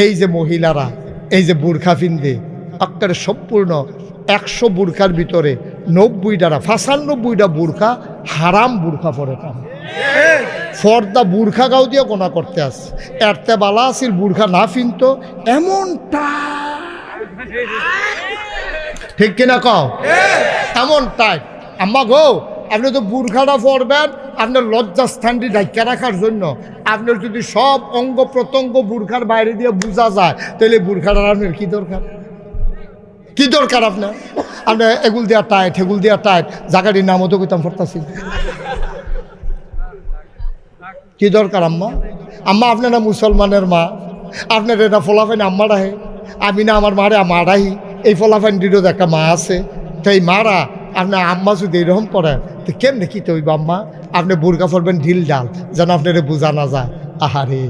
এই যে মহিলারা এই যে বুরখা পিন্দে আক্কারে সম্পূর্ণ 100 বুরখার ভিতরে 90টা 95টা বুরখা হারাম বুরখা পরে তারা ফর্দা বুরখা গাও দিয়ে গোনা করতে আসছে। এরতে বালা আসিল বুরখা না ফিনতো এমনটা, ঠিক কিনা কও? এমন টাইট। আম্মা গো, আপনি তো বুরখাটা পরবেন আপনার লজ্জাস্থানটি ঢাকা রাখার জন্য। আপনার যদি সব অঙ্গ প্রত্যঙ্গ বুরখার বাইরে দিয়ে বোঝা যায় তাহলে বুরখাটা আপনার কি দরকার? কি দরকার আপনার? আপনার এগুল দেওয়া টাইট হেগুল দেওয়া টাইট জায়গাটির নামও তো কইতাম পড়তাছি। কি দরকার আম্মা? আম্মা আপনারা মুসলমানের মা, আপনার এটা ফলাফাইন আম্মা রাহে, আমি না আমার মারে আমার রাহি। এই ফলাফাইনটিরও একটা মা আছে, তো এই মারা আপনার আম্মা যদি এরকম পড়েন তো কেমনে কি তৈব আম্মা? আপনি বুরকা পড়বেন ঢিল ডাল যেন আপনার বোঝা না যায়। আহারে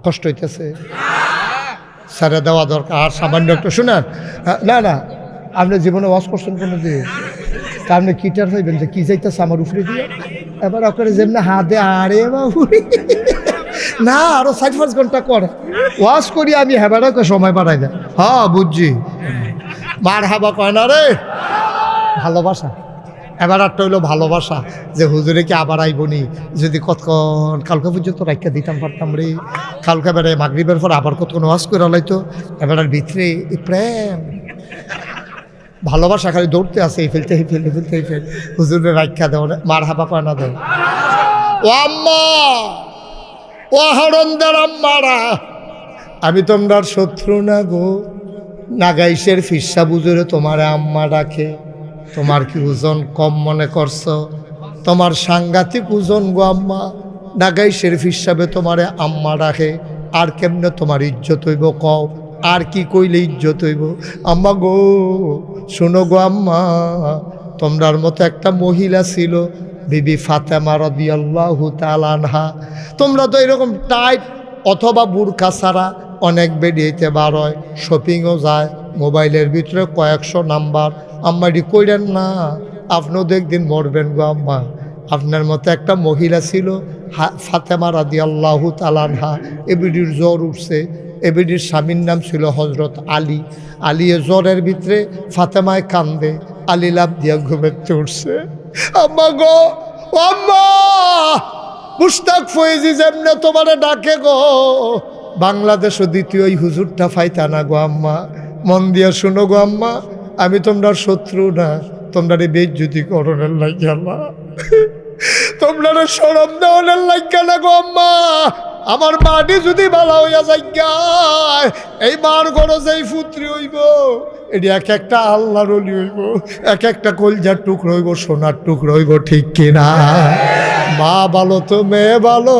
কষ্ট হইতেছে, ছেড়ে দেওয়া দরকার। আর সামান্য একটু শুনেন, না না আপনি জীবনে ওয়াশ করছেন কোনো দিয়ে তা আপনি কিটার হইবেন যে কি যাইতেছে আমার উপরে দিয়ে এবার আপনার যেমনি হাতে আরে বাবু না আরো 4-5 ঘন্টা করে ওয়াশ করি আমি হেবাটাকে সময় বাড়াই দেয়। হ্যাঁ বুঝছি, মার হাবা কয় না রে ভালোবাসা। এবার একটা হইলো ভালোবাসা যে হুজুরে কি আবার আইবনি, যদি কতক্ষণ কালকে পর্যন্ত রাখা দিতাম পারতাম রে, কালকে বেড়ে মাগরিবের পর আবার কতক্ষণ ওয়াশ করে লাইতো। এবার ভিতরে প্রেম ভালোবাসা খালি দৌড়তে আসে, এই ফেলতে এই ফেলতে ফেলতে এই ফেল হুজুরে রাখা দেও মার হাবা কয় না দেও। ও আম্মা ও হরন্দার আম্মারা, আমি তোমরার শত্রু না গো। নাগাইশের ফিসা বুঝুরে তোমার আম্মা ডাকে। তোমার কি ওজন কম মনে করছো? তোমার সাংঘাতিক ওজন গো আম্মা। নাগাইশের ফিসাবে তোমারে আম্মা ডাকে, আর কেমনে তোমার ইজ্জত হইব কও? আর কি কইলে ইজ্জত হইব? আম্মা গো শোনো গো আম্মা, তোমরার মতো একটা মহিলা ছিল বিবি ফাতেমা রাদিয়াল্লাহু তাআলা আনহা। তোমরা তো এরকম টাইট অথবা বুরকা ছাড়া অনেক বেরিয়েতে বার হয়, শপিংও যায়, মোবাইলের ভিতরে কয়েকশো নাম্বার। আম্মা এটি কইলেন না, আপনিও তো একদিন মরবেন গো আম্মা। আপনার মতো একটা মহিলা ছিল ফাতেমা রাদিয়াল্লাহু তাআলা আনহা। এবিডির জ্বর উঠছে, এবিডির স্বামীর নাম ছিল হজরত আলী। আলিয়ে জ্বরের ভিতরে ফাতেমায় কান্দে, আলী লাভ দিয়া ঘুমেতে উঠছে। আম্মা গো আম্মা, মুশতাক ফয়েজি যেমনে তোমারে ডাকে গো, বাংলাদেশও দ্বিতীয় ওই হুজুরটা ফাইতা না গো আম্মা। মন দিয়া শুনো গো আম্মা, আমি তোমরা শত্রু না, তোমরা বেইজ্জতি করণের লাগিয়া না, তোমরা শরম দেওয়ানের লাগিয়া না গো আম্মা। আমার মাটি যদি ভালো হইয়া যায়, এই মার ঘরে যেই পুত্রী হইব এটি এক একটা আল্লাহর ওলি হইব, এক একটা কলজার টুকরো হইব, সোনার টুকরো হইব, ঠিক কিনা? মা ভালো তো মেয়ে ভালো,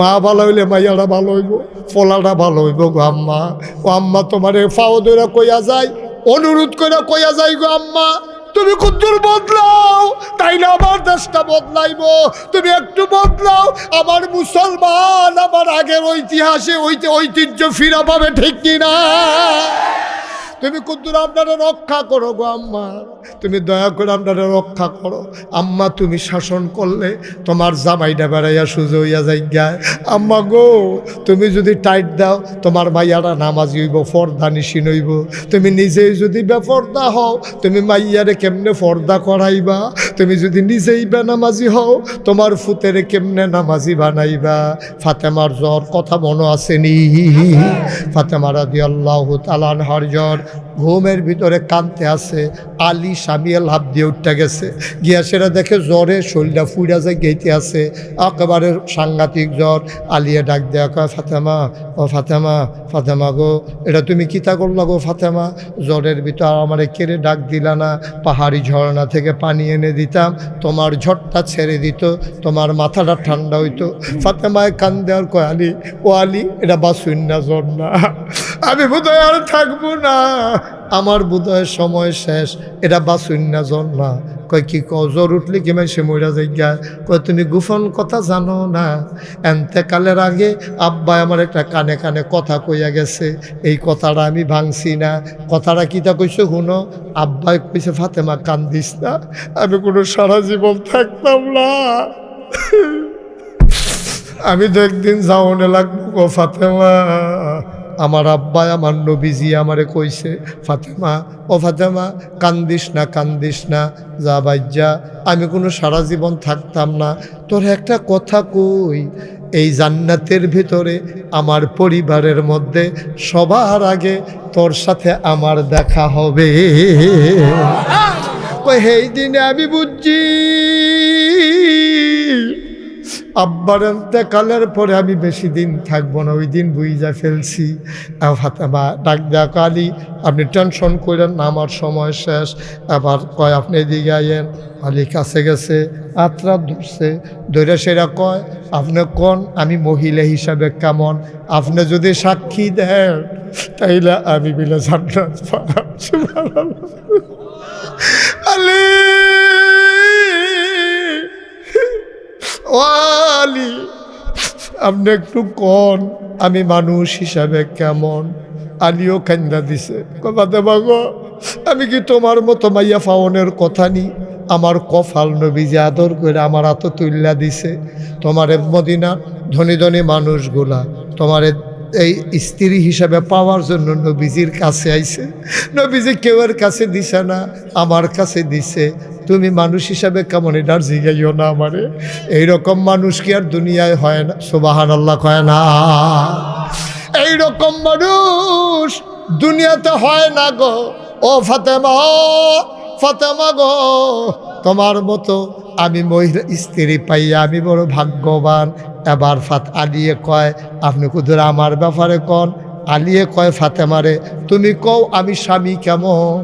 মা ভালো হইলে মাইয়ারা ভালো হইব, ফলাটা ভালো হইব গো আম্মা। ও আম্মা তোমার ফাও ধরে কইয়া যায়, অনুরোধ করে কইয়া যায় গো আম্মা, তুমি কুদ্দুর বদলাও তাইলে আমার দেশটা বদলাইব। তুমি একটু বদলাও, আমার মুসলমান আমার আগের ঐতিহাসে ঐতিহ্য ফিরা পাবে, ঠিক কিনা? তুমি কুদ্দুর আপনারা রক্ষা করো গো আম্মা, তুমি দয়া করে আপনারা রক্ষা করো আম্মা। তুমি শাসন করলে তোমার জামাইটা বেড়াইয়া সুজো হইয়া যাইগায়। আম্মা গো তুমি যদি টাইট দাও তোমার মাইয়ারা নামাজি হইব, ফর্দা নিশিন হইব। তুমি নিজেই যদি বেফর্দা হও তুমি মাইয়ারে কেমনে ফর্দা করাইবা? তুমি যদি নিজেই বেনামাজি হও তোমার ফুতেরে কেমনে নামাজি বানাইবা? ফাতেমার জ্বর কথা মনে আসেনি? ফাতেমা রাদিয়াল্লাহু তাআলা আনহার জ্বর, ঘুমের ভিতরে কাঁদতে আছে। আলী স্বামী লাভ দিয়ে উঠতে গেছে, গিয়া সেটা দেখে জ্বরে শরীরটা ফুইরা যায় গেইতে আছে, একেবারে সাংঘাতিক জ্বর। আলিয়া ডাক দেয়া কয়, ফাতেমা ও ফাতেমা, ফাতেমা গো এটা তুমি কিতা করলা গো ফাতেমা? জ্বরের ভিতর আমারে কেড়ে ডাক দিলা না, পাহাড়ি ঝর্ণা থেকে পানি এনে দিতাম, তোমার ঝড়টা ছেড়ে দিত, তোমার মাথাটা ঠান্ডা হইতো। ফাতেমায় কান্দে আর কয়, আলী ও আলী এটা বাসুন্না জ্বর না, আমি বোধহয় আর থাকবো না, আমার বোধহয় সময় শেষ, এটা বাসুন্না জ্বর না। কয় কি জ্বর উঠলে কি সে মরা যাই গা? কয় তুমি গোপন কথা জানো না, এন্তেকালের আগে আব্বাই আমার একটা কানে কানে কথা কইয়া গেছে, এই কথাটা আমি ভাঙছি না। কথাটা কিতা কইছে শুনো, আব্বাই কইছে ফাতেমা কান্দিস না, আমি কোনো সারা জীবন থাকতাম না। আমি তো একদিন যাওনে লাগবো গো ফাতেমা। আমার আব্বা আমার নবীজি আমারে কইছে, ফাতেমা ও ফাতেমা কান্দিস না, যা বাইজা, আমি কোনো সারা জীবন থাকতাম না। তোর একটা কথা কই, এই জান্নাতের ভিতরে আমার পরিবারের মধ্যে সবার আগে তোর সাথে আমার দেখা হবে। এই দিনে আমি বুঝছি আব্বার এতেকালের পরে আমি বেশি দিন থাকবো না, ওই দিন বুঝা ফেলছি। ফাতেমা ডাক দেয়া কালি, আপনি টেনশন করেন না, আমার সময় শেষ। আবার কয় আপনি এদিকে আইয়েন। আলী কাছে গেছে, আত্রা ধরছে, ধরে সেরা কয় আপনি কোন আমি মহিলা হিসাবে কেমন, আপনি যদি সাক্ষী দেন তাইলে আমি বিলে জান্নাত পাবো। আলী ও আলী, আপনি একটু কোন আমি মানুষ হিসাবে কেমন। আলীও কান্দা দিছে, কথাতে বাগো আমি কি তোমার মতো মাইয়া ফাওনের কথা নি? আমার কফাল নবীজি আদর করে আমার হাত তুল্লা দিছে। তোমার মদিনার ধনী ধনী মানুষগুলা তোমার এই স্ত্রী হিসাবে পাওয়ার জন্য নবীজির কাছে আইছে। নবীজি কেউর কাছে দিছে না, আমার কাছে দিছে। তুমি মানুষ হিসাবে কেমন এটার জিগাইও না আমারে। এইরকম মানুষ কি আর দুনিয়ায় হয় না? সুবহানাল্লাহ কয় না? এইরকম মানুষ দুনিয়াতে হয় না গো। ও ফাতেমা, ফাতেমা গো, তোমার মতো আমি মহিলা স্ত্রী পাইয়া আমি বড় ভাগ্যবান। এবার আলিয়ে কয় আপনি কুদুর আমার ব্যাপারে কন। আলিয়ে কয় ফাতেমারে তুমি কও আমি স্বামী কেমন।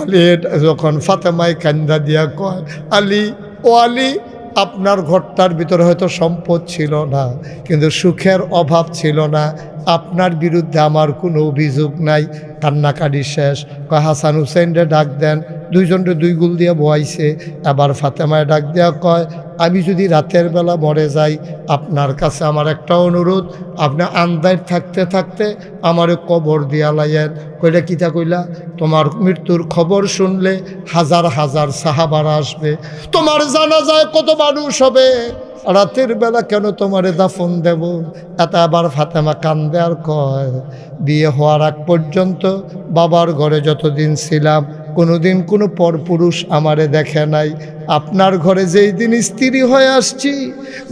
আলী যখন ফাতেমায় কান্দা দিয়া কয় আলী ও আলী, আপনার ঘরটার ভিতরে হয়তো সম্পদ ছিল না, কিন্তু সুখের অভাব ছিল না। আপনার বিরুদ্ধে আমার কোনো অভিযোগ নাই। কান্নাকাটি শেষ। কয় হাসান হুসেনরে ডাক দেন। দুইজনরে দুই গুল দিয়ে বয়াইছে। এবার ফাতেমায় ডাক দেওয়া কয় আমি যদি রাতের বেলা মরে যাই, আপনার কাছে আমার একটা অনুরোধ, আপনি আন্দায় থাকতে থাকতে আমারে কবর দিয়া লাইয়েন। কইলে কিতা কইলা? তোমার মৃত্যুর খবর শুনলে হাজার হাজার সাহাবারা আসবে, তোমার জানাজায় কত মানুষ হবে, রাতের বেলা কেন তোমারে দাফন দেব? এত আবার ফাতেমা কান্দে আর কয় বিয়ে হওয়ার আগ পর্যন্ত বাবার ঘরে যতদিন ছিলাম কোনোদিন কোনো পরপুরুষ আমারে দেখে নাই। আপনার ঘরে যেই দিন স্ত্রী হয়ে আসছি,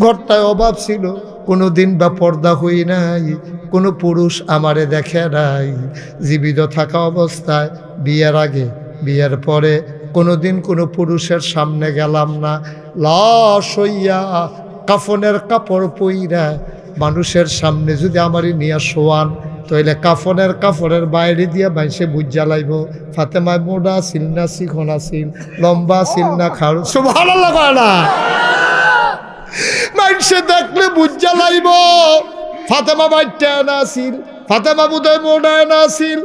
ঘরটায় অভাব ছিল, কোনো দিন বা পর্দা হই নাই, কোনো পুরুষ আমারে দেখে নাই। জীবিত থাকা অবস্থায়, বিয়ের আগে বিয়ের পরে কোনো দিন কোনো পুরুষের সামনে গেলাম না। লাশ হইয়া কাফনের কাপড় পইরা মানুষের সামনে যদি আমারই নিয়ে শোয়ান, তাইলে কাফনের কাপড়ের বাইরে দিয়া বাইসে বুঝ জ্বালাইব ফাতেমায় মোড়া ছিল না, শিখন আছিল, লম্বা ছিল না, খাড়ু। সুবহানাল্লাহ কয় না? মানুষে দেখলে বুঝ জ্বালাইব ফাতেমা বাইটা না আছিল, ফাতেমা বোধহয় মোড়ায় না আছিল।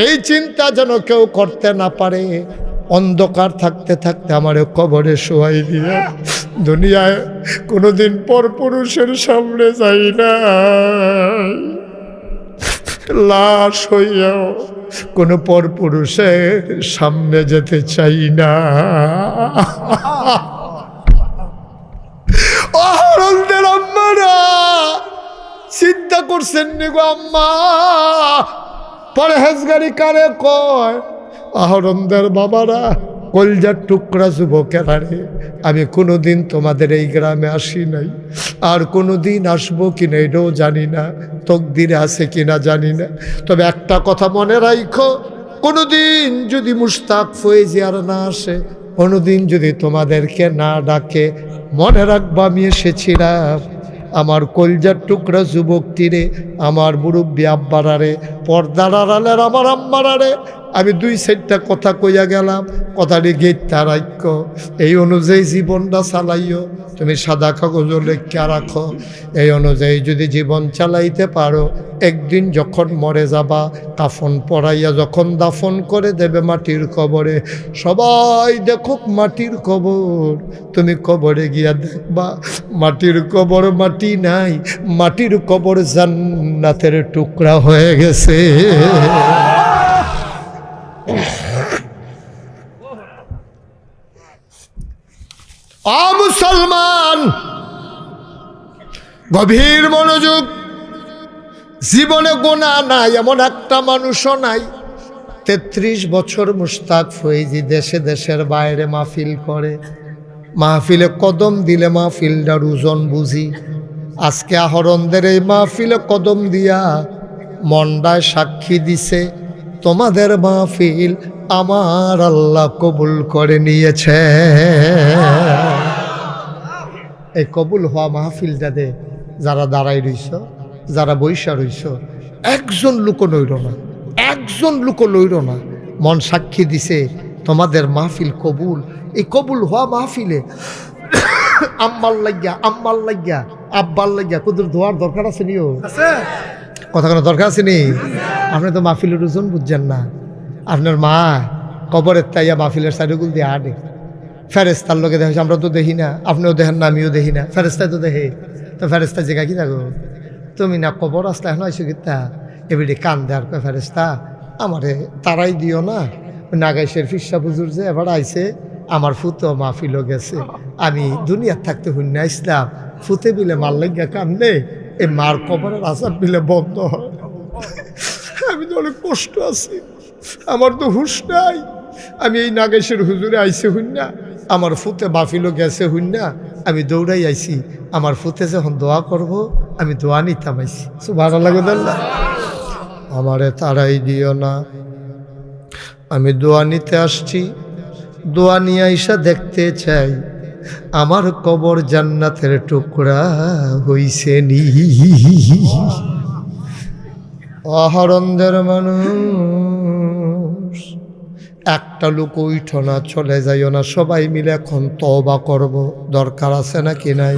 এই চিন্তা যেন কেউ করতে না পারে। অন্ধকার থাকতে থাকতে আমার কবরে শোয়াই দিয়ে দুনিয়ায় কোনোদিন পর পুরুষের সামনে যাই না, লাশ হইয়াও কোনো পর পুরুষের সামনে যেতে চাই না। আম্মারা চিন্তা করছেন নি গো আম্মা? পরহেজগারি কারে কয়? আহরণদের বাবারা, কলজার টুকরা যুবকেরা রে, আমি কোনোদিন তোমাদের এই গ্রামে আসি নাই, আর কোনোদিন আসবো কিনা এটাও জানি না, তকদিরে আছে কিনা জানি না। তবে একটা কথা মনে রাখো, কোনোদিন যদি মুশতাক ফয়েজিয়ার না আসে, কোনোদিন যদি তোমাদেরকে না ডাকে, মনে রাখবা আমি এসেছিলাম। আমার কলজার টুকরা যুবকটিরে, আমার মুরব্বী আব্বারারে, পর্দার আড়ালের আমার আম্মারারে আমি দুই সাইডটা কথা কইয়া গেলাম, কথাটি গেটটা রাখ, এই অনুযায়ী জীবনটা চালাইও। তুমি সাদা কাগজ লেখা রাখো, এই অনুযায়ী যদি জীবন চালাইতে পারো, একদিন যখন মরে যাবা, কাফন পরাইয়া যখন দাফন করে দেবে মাটির কবরে, সবাই দেখুক মাটির কবর, তুমি কবরে গিয়া দেখবা মাটির কবর মাটি নাই, মাটির কবর জান্নাতের টুকরা হয়ে গেছে। মুসলমান, গভীর মনোযোগ। জীবনে গোনা নাই এমন একটা মানুষও নাই। 33 বছর মুশতাক ফৈজি দেশে দেশের বাইরে মাহফিল করে। মাহফিলে কদম দিলে মাহফিলটার ওজন বুঝি। আজকে আহরণদের এই মাহফিলে কদম দিয়া মন্ডায় সাক্ষী দিছে, তোমাদের মাহফিল আমার আল্লাহ কবুল করে নিয়েছে। এই কবুল হওয়া মাহফিলটাতে যারা দাঁড়াই রইছ, যারা বৈশা রইছ, একজন লোক লইল না, একজন লোক লইল না। মন সাক্ষী দিছে তোমাদের মাহফিল কবুল। এই কবুল হওয়া মাহফিলে আম্মার লাগিয়া, আম্মার লাগিয়া, আব্বার লাগিয়া কুদুর ধোয়ার দরকার আছে নিও, কথা কোনো দরকার আছে নি? আপনি তো মাহফিলের ওজন বুঝছেন না। আপনার মা কবরের তাইয়া মাহফিলের সাইডগুল দিয়ে আডে, ফেরেস্তার লোকে দেখে, আমরা তো দেখি না, আপনিও দেখেন না, আমিও দেখি না, ফেরেস্তায় তো দেখে। তো ফেরেস্তা জায়গা কি থাকো তুমি না কবর আসলে এখন আইসো কিতা এবারে কান দেয়ার কয় ফেরেস্তা আমারে তারাই দিও না। নাগাইশের ফিসা বুজুর যে এবার আইসে আমার ফুতো মাহফিলও গেছে, আমি দুনিয়ার থাকতে হুন্য ইসলাম ফুতে বিলে মার লাগিয়া কান্দে, এই মার কবরের আসার বিলে বন্ধ হয়। আমি তো অনেক কষ্ট আছি, আমার তো হুশ নাই। আমি এই নাগেশের হুজুরে আইসে হুন্না, আমার ফুতে মাহফিলও গেছে হুন্না, আমি দৌড়াই আইছি। আমার ফুতে যখন দোয়া করব আমি দোয়া নিতাম আইছি। সুবহানাল্লাহ। আমারে তারাই দিও না, আমি দোয়া নিতে আসছি। দোয়া নিয়ে আইসা দেখতে চাই আমার কবর জান্নাতের টুকরা হইছে নি। অহরণদের মানুষ একটা লোক উইঠ না, চলে যাইও না, সবাই মিলে এখন তওবা করব। দরকার আছে নাকি নাই?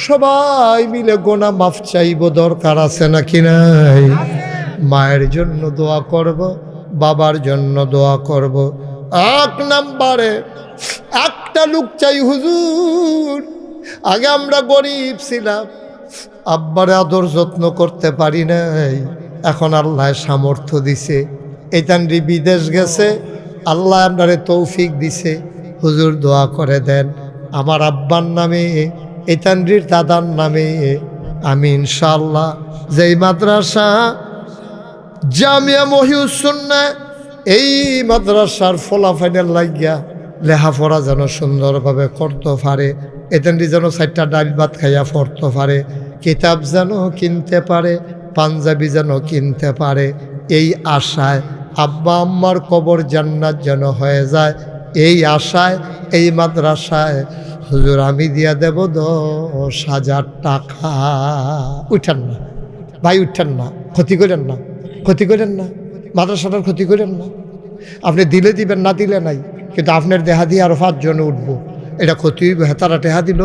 সবাই মিলে গোনা মাফ চাইব, দরকার আছে নাকি নাই? মায়ের জন্য দোয়া করব, বাবার জন্য দোয়া করব। 1 নম্বরে একটা লোক চাই, হুজুর আগে আমরা গরিব ছিলাম, আব্বারে আদর যত্ন করতে পারি নাই, এখন আল্লাহ সামর্থ্য দিছে, এইটানরি বিদেশ গেছে, আল্লাহ আপনারে তৌফিক দিছে, হুজুর দোয়া করে দেন আমার আব্বার নামে, এইটানরির দাদার নামে। আমি ইনশাআল্লাহ যেই মাদ্রাসা জামিয়া মহিউস সুন্নাহ, এই মাদ্রাসার ফলাফাইনের লাগিয়া লেখাপড়া যেন সুন্দরভাবে করতে পারে, এতেনটি যেন 4টা ডাল ভাত খাইয়া পড়তে পারে, কিতাব যেন কিনতে পারে, পাঞ্জাবি যেন কিনতে পারে, এই আশায় আব্বা আম্মার কবর জান্নাত যেন হয়ে যায়, এই আশায় এই মাদ্রাসায় হুজুর আমি দিয়া দেব 10,000 টাকা। উঠেন না ভাই, উঠেন না, ক্ষতি করেন না, ক্ষতি করেন না, মাদ্রাসাটার ক্ষতি করেন না। আপনি দিলে দিবেন, না দিলে নাই, কিন্তু আপনার দেহা দিয়ে আরও 5 জনে উঠবো, এটা ক্ষতি হইব। হেতারা টেহা দিল,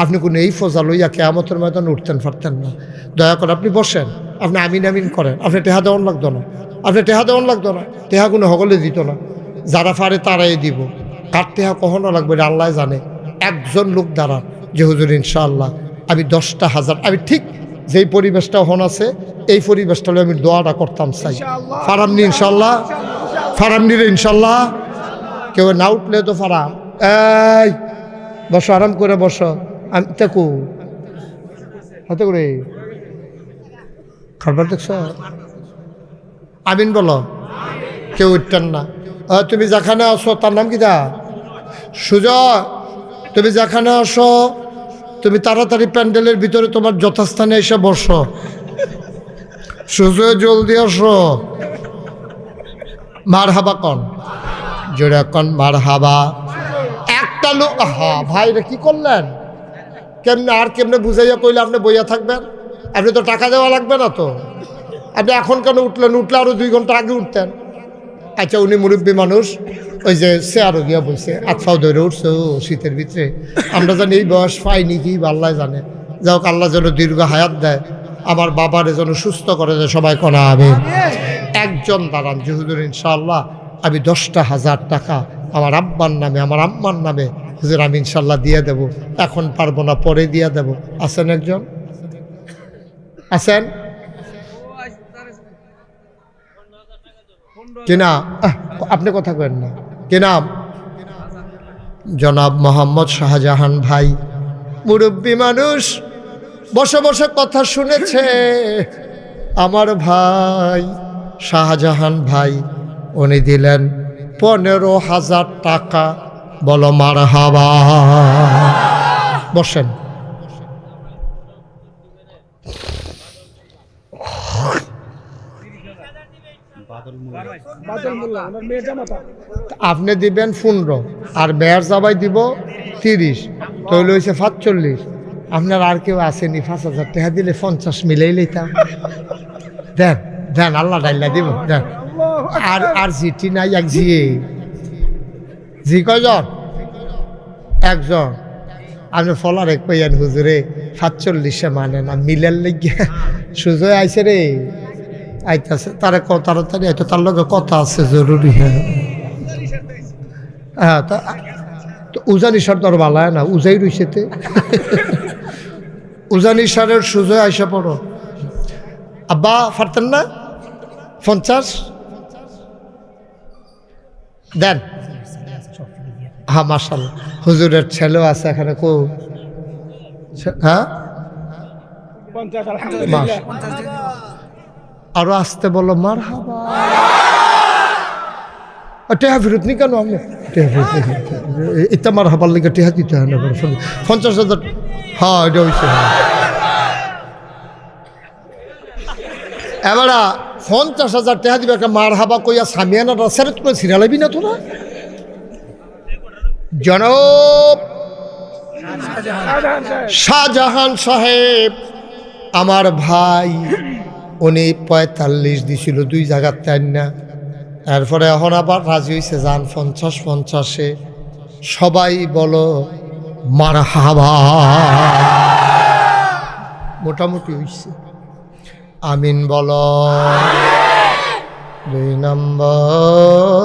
আপনি কোনো এই ফজা লইয়া কেয়ামতের ময়দানে উঠতেন পারতেন না। দয়া করে আপনি বসেন, আপনি আমিন আমিন করেন, আপনি টেহা দেওয়ান লাগতো না, আপনি টেহা দেওয়ান লাগতো না, টেহা কোনো হগলে দিত না, যারা পারে তারাই দিব। কার টেহা কখনো লাগবে এটা আল্লাহ জানে। একজন লোক দাঁড়ান যে হুজুর ইনশাআল্লাহ আমি 10টা হাজার, আমি ঠিক যেই পরিবেশটা হন আছে এই পরিবেশটা আমি দোয়াটা করতাম চাই। ফারামনি ইনশাল্লাহ, ফারামনি রে ইনশাল্লাহ। কেউ না উঠলে তো ফারাম, এই বসো, আরাম করে বসো। আমি দেখো হাতে করে খাবার দেখছ, আমিন বলো। কেউ উঠতেন না। তুমি যেখানে আসো, তার নাম কি দা? সুজয়, তুমি যেখানে আসো তুমি তাড়াতাড়ি প্যান্ডেলের ভিতরে তোমার যথাস্থানে এসে বসো। সুজয় জলদি আসো। মার হাবা কন, জোরে কন মার হাবা। একটা লোক, হা ভাই রে কি করলেন, কেমনে আর কেমনে বুঝাইয়া কইলে আপনি বইয়া থাকবেন? আপনি তো টাকা দেওয়া লাগবে না তো, আপনি এখন কেন উঠলেন? উঠলে আরো 2 ঘন্টা আগে উঠতেন। আচ্ছা, উনি মুরব্বী মানুষ, ওই যে চেয়ারও গিয়া বইছে, আতফাও ধরে উঠছে শীতের ভিতরে। আমরা জানি এই বয়স পাইনি কি আল্লাহ জানে। যাই হোক, আল্লাহ যেন দীর্ঘ হায়াত দেয়, আমার বাবারে যেন সুস্থ করে দেয়, সবাই কনা আমি। একজন দাঁড়ান যে হুজুর ইনশাআল্লাহ আমি 10,000 টাকা আমার আব্বার নামে, আমার আম্মার নামে হুজুর আমি ইনশাআল্লাহ দিয়ে দেব, এখন পারবো না, পরে দিয়ে দেব। আছেন একজন? আছেন কিনা? আপনি কথা কেন না, কি নাম? জনাব মোহাম্মদ শাহজাহান ভাই, মুরব্বী মানুষ, বসে বসে কথা শুনেছে আমার ভাই শাহজাহান ভাই। উনি দিলেন 15,000 টাকা। বলো মারহাবা। বসেন। আপনি দিবেন 15 আর মেয়ের জামাই দিব 30, তাহলে হয়েছে 45। আপনার আর কেউ আসেনি? 5,000 টাকা দিলে 50 মিলেই লইতাম। দেন দেন, আল্লাহ ডাইল্লা দিব দেন। আর জিটি নাই, এক জি কয়জন? একজন। আপনি ফলার এক পাইয়ান হুজুরে 45 মানে না, মিলের লেগে সুজয় আইসে রে, আইতাছে তারা তাড়াতাড়ি আইতো, তার লগে কথা আছে জরুরি। হ্যাঁ তো উজানি সার তো আর বালায় না, উজাই রইছেতে উজানি সারের সুজয় আইসা পড়ো। আব্বা পারতেন না 50 দেন। হ্যাঁ মাশাআল্লাহ, হুজুরের ছেলেও আছে এখানে। কো হ্যাঁ আরো আসতে বলো মারহাবা। টেহা ফেরত নি কেন? আমি টেহা ফেরত এটা মারহাবার লিগে টেহা দিতে হয় না। 50,000। হ্যাঁ এটা হয়েছে। এবারা 50,000 টাকা দিবে একটা মারহাবা কইয়া সামিয়ানা সেরেত করে ছিড়ালাবি না তোরা? জনাব শাহজাহান সাহেব আমার ভাই, উনি 45 দিছিল 2 জায়গার তাই না। এরপরে এখন আবার রাজি হয়েছে যান 50-50-এ। সবাই বলো মারহাবা। মোটামুটি হয়েছে, আমিন বলো। 2 নম্বর,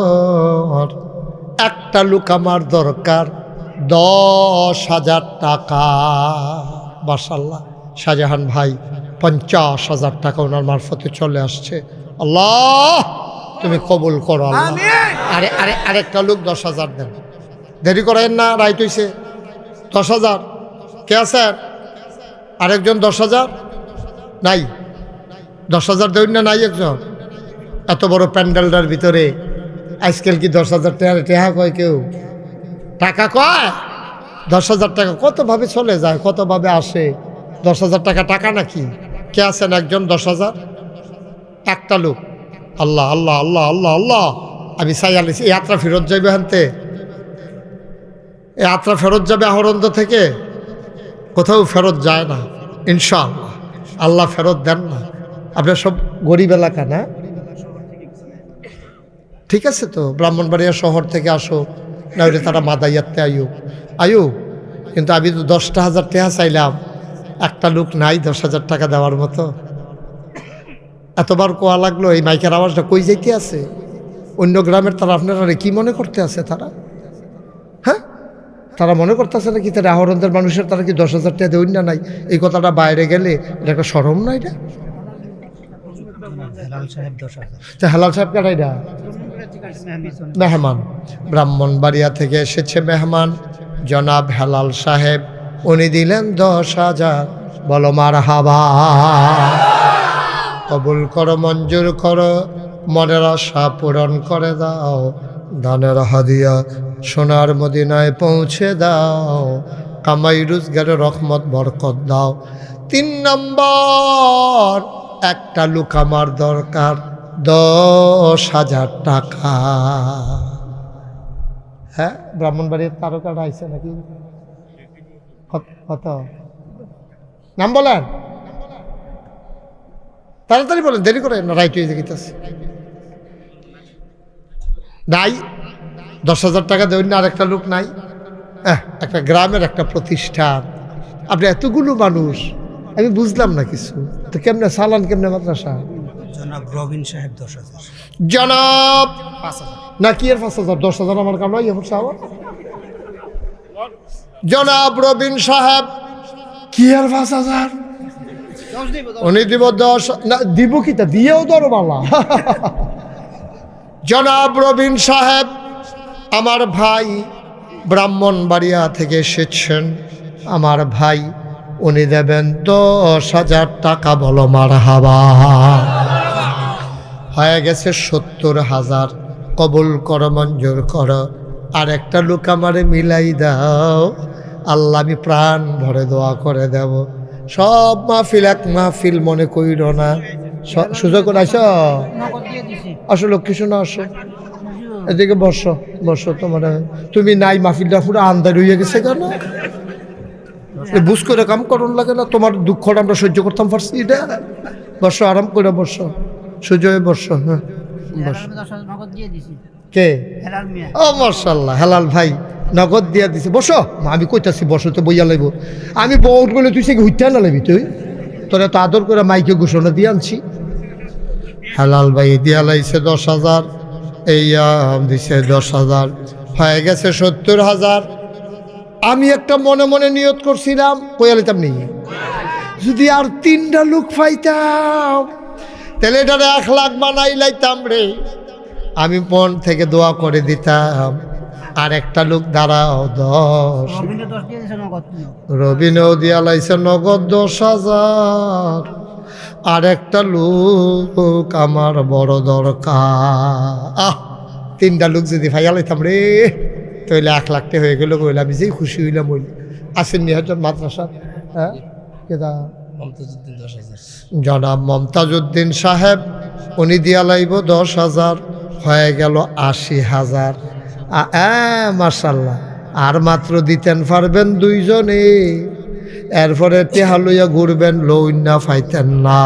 একটা লোক আমার দরকার 10,000 টাকা। মাশাআল্লাহ, শাহজাহান ভাই 50,000 টাকা ওনার মারফতে চলে আসছে। আল্লাহ তুমি কবুল করো আল্লাহ। আরে আরে আরেকটা লোক 10,000 দেন, দেরি করেন না, রাইট হইছে। 10,000 কে আছেন? আরেকজন 10,000 নাই? 10,000 দেন না? নাই একজন? এত বড় প্যান্ডেলটার ভিতরে আজকাল কি 10,000 টাকা কয় কেউ? টাকা কয়? 10,000 টাকা কতভাবে চলে যায়, কতভাবে আসে। 10,000 টাকা টাকা নাকি? কে আছেন একজন 10,000? একটা লোক। আল্লাহ আল্লাহ আল্লাহ আল্লাহ আল্লাহ। আমি চাই আলিস এই যাত্রা ফেরত যাবে হানতে, এই যাত্রা ফেরত যাবে আহরন্দ থেকে, কোথাও ফেরত যায় না ইনশাআল্লাহ। আল্লাহ ফেরত দেন না। আপনার সব গরিব এলাকা না? ঠিক আছে তো, ব্রাহ্মণবাড়িয়া শহর থেকে আসো, না হলে তারা মাদাইয়াতে আয়ু। কিন্তু আমি তো 10,000 টাকা চাইলাম, একটা লোক নাই 10,000 টাকা দেওয়ার মতো। এতবার কোয়া লাগলো, এই মাইকের আওয়াজটা কই যাইতে আছে? অন্য গ্রামের তারা আপনারা কি মনে করতে আছে তারা? হ্যাঁ, তারা মনে করতেছে নাকি তারা আহরণদের মানুষের তারা কি 10,000 টাকা দেউন না নাই? এই কথাটা বাইরে গেলে এটা একটা শরম না? এটা হেলাল সাহেব কাটা, এটা মেহমান ব্রাহ্মণবাড়িয়া থেকে এসেছে মেহমান জনাব হেলাল সাহেব। উনি দিলেন 10,000। বলো মারহাবা। কবুল করো, মঞ্জুর করো, মনের আশা পূরণ করে দাও। দানের হাদিয়া সোনার মদিনায় পৌঁছে দাও। কামাই রোজগারে রহমত বরকত দাও। 3 নম্বর, একটা লোক আমার দরকার 10,000 টাকা। হ্যাঁ, ব্রাহ্মণবাড়ির তারকাটা আইছে নাকি? কত নাম বলেন? তাড়াতাড়ি বলেন, দেরি করে না, রাইট হয়ে গেছে। নাই 10,000 টাকা দেবেন না? আরেকটা লোক নাই? একটা গ্রামের একটা প্রতিষ্ঠান, আপনি এতগুলো মানুষ, আমি বুঝলাম না কিছু। তো কেমনে সালান, কেমনে মাদ্রাসা? জনাব রবিন সাহেব 10,000। জনাব 5,000 না কি এর 5,000? 10,000 আমার কাম নয়। জনাব রবিন সাহেব কি আর 5,000? উনি দিব 10 না, দিব কি তা দিয়েও ধরো বালা। জনাব রবিন সাহেব আমার ভাই ব্রাহ্মণবাড়িয়া থেকে এসেছেন। আমার ভাই উনি দেবেন 10,000 টাকা। বলো মারহাবা। হয়ে গেছে 70,000। কবুল করো, মঞ্জুর করো। আর একটা লোক আমারে মিলাই দাও, আল্লাহ আমি প্রাণ ভরে দোয়া করে দেব। সব মাহফিল এক মাহফিল মনে কইর না। সুযোগ আইস, আসো লক্ষ্মী শোনা, আসো এদিকে বসো, বসো। তোমার তুমি নাই, মাহফিলটা পুরো আন্দার হইয়া গেছে কেন? বুঝ করে কাম করুন লাগে না? তোমার দুঃখটা আমরা সহ্য করতাম পারছি এটা। বসো, আরাম করে বসো, সুজয় বসো। হ্যাঁ বসো। কে? ও মাশাআল্লাহ, হেলাল ভাই নগদ দিয়া দিছে। বসো, আমি কইতাছি বসো, তো বইয়া লাইব। আমি বহুত বলে তুই সে হইতে না লাইবি, তুই তোরা তো আদর করে মাইকে ঘোষণা দিয়ে আনছি। হেলাল ভাই দিয়া লাইছে 10,000, এই দিছে 10,000, হয়ে গেছে 70,000। আমি একটা মনে মনে নিয়ত করছিলাম, কইয়া লাইতাম নি, যদি আর 3টা লোক পাইতাম তাহলে এটা 1 লাখ বানাই লাইতাম রে। আমি মন থেকে দোয়া করে দিতাম, আর একটা লোক দাঁড়াও 10। রবিনও দিয়া লাইছে নগদ 10,000। আর একটা লোক আমার বড় দরকার। 3টা লোক যদি ভাইয়া লাইতাম রে, তাহলে 1 লাখ টাকা হয়ে গেল। কইলে আমি যেই খুশি হইলাম। হইল আসেন নিহজন মাদ্রাসা, হ্যাঁ কেদা জনাব মমতাজউদ্দিন সাহেব, উনি দিয়া লাইব 10,000। হয়ে গেল 80,000। মাশাল্লাহ। আর মাত্র দিতেন পারবেন 2 জনে। এরপরে টেহা লইয়া ঘুরবেন, লইনা ফাইতেন না।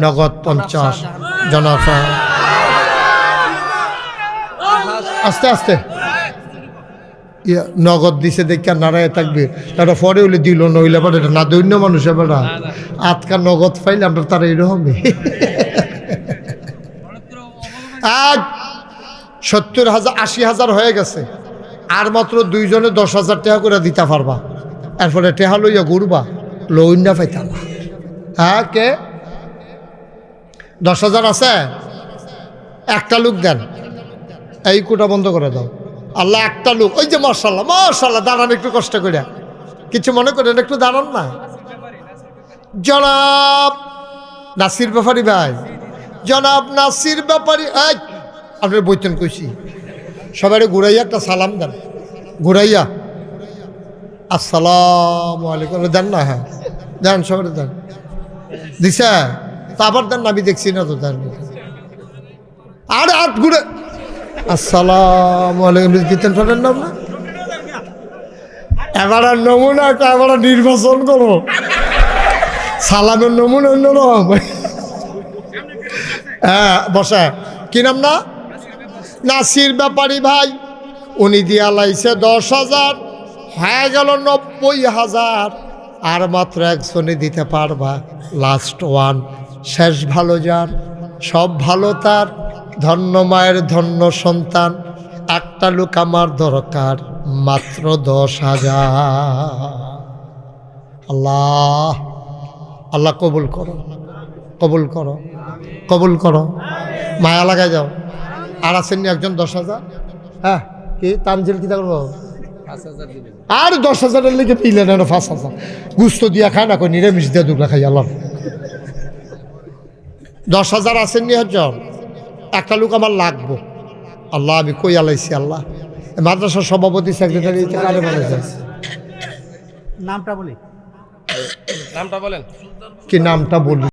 নগদ 50। জনাব আস্তে আস্তে নগদ দিছে দেখে নারায় থাকবে। তারা পরে হইলে দিল, নইলে পরে না দৈন্য মানুষ বেড়া আজকাল নগদ পাইলে আমরা তারা এরকমই। 70,000 80,000 হয়ে গেছে। আর মাত্র 2 জনে 10,000 টাকা করে দিতে পারবা। এরপরে টেহা লইয়া ঘুরবা, লইনা পাইতাম। হ্যাঁ কে? 10,000 আছে? একটা লোক দেন, এই কোটা বন্ধ করে দাও। আল্লাহ একটা লোক, ওই যে মাশাআল্লাহ মাশাআল্লাহ, দাঁড়ান একটু কষ্ট করে, কিছু মনে করেন, একটু দাঁড়ান না। জনাব নাসির ব্যাপারী ভাই, জনাব নাসির ব্যাপারী, এই আপনার বইতেন কইছি, সবাই ঘুরাইয়া একটা সালাম দেন। ঘুরাইয়া আসসালামু আলাইকুম দেন না? হ্যাঁ দেন, সবাই দেন। দিছে তা আবার দেন না, আমি দেখছি না তো দেন। আর হাত ঘুরে আসসালামু আলাইকুম দিতেন, পারেন না? এবার নমুনা, এবার নির্বাচন করবো। সালামের নমুনা অন্যরকম। হ্যাঁ বসে, কি নাম না? নাসির ব্যাপারী ভাই, উনি দিয়া লাইছে 10,000। হয়ে গেল 90,000। আর মাত্র একজনই দিতে পারবা, লাস্ট ওয়ান। শেষ ভালো যার, সব ভালো তার, ধন্য মায়ের ধন্য সন্তান। একটা লোক আমার দরকার, মাত্র 10,000। আল্লাহ আল্লাহ কবুল করো, কবুল করো, কবুল করো। মায়া লাগাই যাও। আর আসেননি একজন 10,000? হ্যাঁ কি তানজিল কি করবো? আর 10,000-এর লেগে পিলেন 5,000 গুস্ত দিয়া খায় না, নিরামিষ দিয়ে দুগলা খাই। আল্লাহ 10,000 আসেননি একজন? একটা লোক আমার লাগবো। আল্লাহ আমি কই আলাইছি। আল্লাহ মাদ্রাসার সভাপতি সেক্রেটারি কারে বানাইছে? নামটা বলি, নামটা বলেন। কি নামটা বলি?